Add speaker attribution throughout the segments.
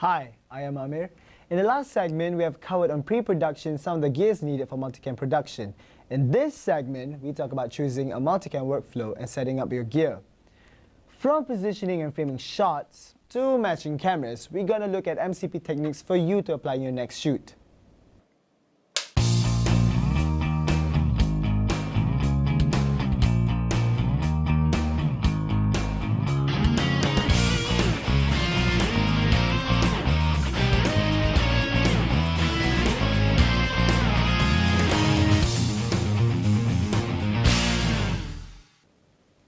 Speaker 1: Hi, I am Amir. In the last segment, we have covered on pre-production some of the gears needed for multicam production. In this segment, we talk about choosing a multicam workflow and setting up your gear. From positioning and framing shots to matching cameras, we're going to look at MCP techniques for you to apply in your next shoot.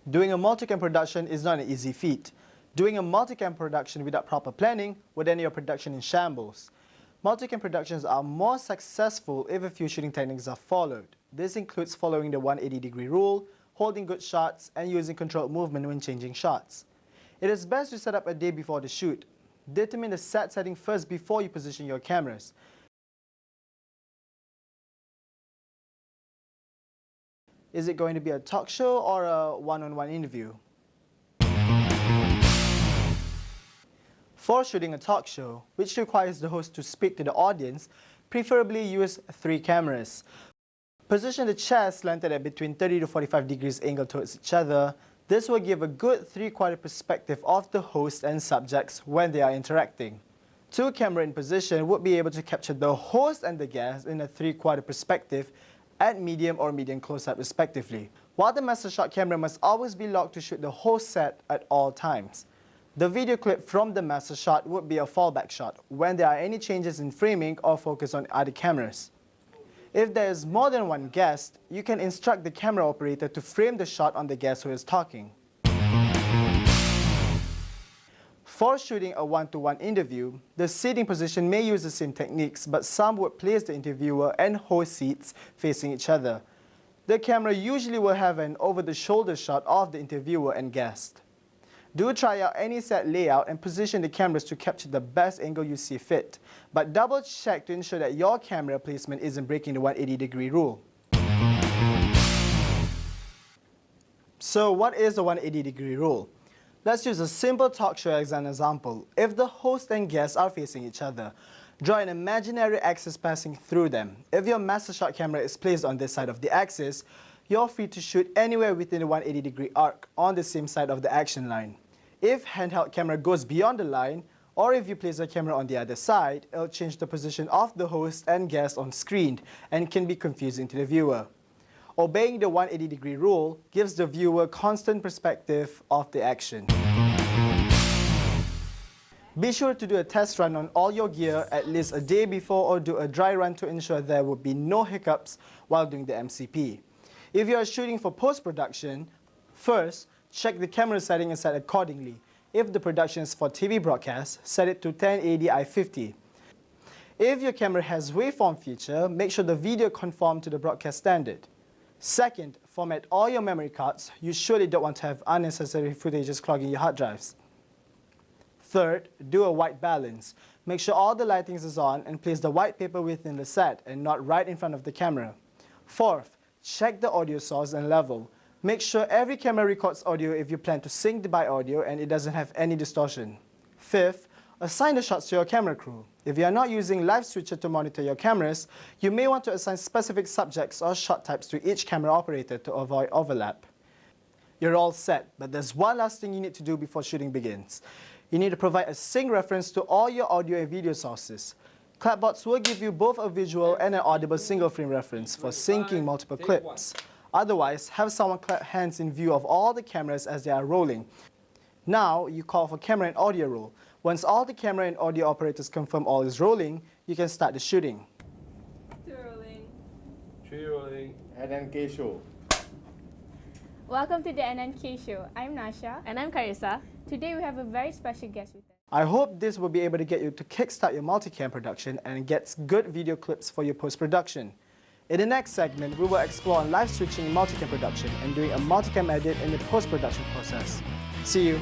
Speaker 1: Doing a multicam production is not an easy feat. Doing a multicam production without proper planning would end your production in shambles. Multicam productions are more successful if a few shooting techniques are followed. This includes following the 180-degree rule, holding good shots, and using controlled movement when changing shots. It is best to set up a day before the shoot. Determine the set setting first before you position your cameras. Is it going to be a talk show or a one-on-one interview? For shooting a talk show, which requires the host to speak to the audience, preferably use 3 cameras. Position the chairs slanted at between 30 to 45 degrees angle towards each other. This will give a good 3/4 perspective of the host and subjects when they are interacting. 2 cameras in position would be able to capture the host and the guest in a 3/4 perspective at medium or medium close-up respectively, while the master shot camera must always be locked to shoot the whole set at all times. The video clip from the master shot would be a fallback shot when there are any changes in framing or focus on other cameras. If there is more than one guest, you can instruct the camera operator to frame the shot on the guest who is talking. For shooting a one-to-one interview, the seating position may use the same techniques, but some would place the interviewer and host seats facing each other. The camera usually will have an over-the-shoulder shot of the interviewer and guest. Do try out any set layout and position the cameras to capture the best angle you see fit, but double-check to ensure that your camera placement isn't breaking the 180-degree rule. So what is the 180-degree rule? Let's use a simple talk show as an example. If the host and guests are facing each other, draw an imaginary axis passing through them. If your master shot camera is placed on this side of the axis, you're free to shoot anywhere within the 180-degree arc on the same side of the action line. If handheld camera goes beyond the line, or if you place the camera on the other side, it'll change the position of the host and guest on screen and can be confusing to the viewer. Obeying the 180-degree rule gives the viewer constant perspective of the action. Be sure to do a test run on all your gear at least a day before, or do a dry run to ensure there will be no hiccups while doing the MCP. If you are shooting for post-production, first, check the camera setting and set accordingly. If the production is for TV broadcast, set it to 1080 I50. If your camera has waveform feature, make sure the video conforms to the broadcast standard. Second, format all your memory cards. You surely don't want to have unnecessary footages clogging your hard drives. Third, do a white balance. Make sure all the lightings is on and place the white paper within the set and not right in front of the camera. Fourth, check the audio source and level. Make sure every camera records audio if you plan to sync by audio and it doesn't have any distortion. Fifth, assign the shots to your camera crew. If you are not using Live Switcher to monitor your cameras, you may want to assign specific subjects or shot types to each camera operator to avoid overlap. You're all set, but there's one last thing you need to do before shooting begins. You need to provide a sync reference to all your audio and video sources. Clapbots will give you both a visual and an audible single frame reference for syncing multiple clips. Otherwise, have someone clap hands in view of all the cameras as they are rolling. Now, you call for camera and audio roll. Once all the camera and audio operators confirm all is rolling, you can start the shooting.
Speaker 2: 2 rolling.
Speaker 3: 3 rolling.
Speaker 4: NNK Show.
Speaker 2: Welcome to the NNK Show. I'm Nasha.
Speaker 5: And I'm Carissa.
Speaker 2: Today we have a very special guest with us.
Speaker 1: I hope this will be able to get you to kickstart your multicam production and get good video clips for your post-production. In the next segment, we will explore on live switching in multicam production and doing a multicam edit in the post-production process. See you.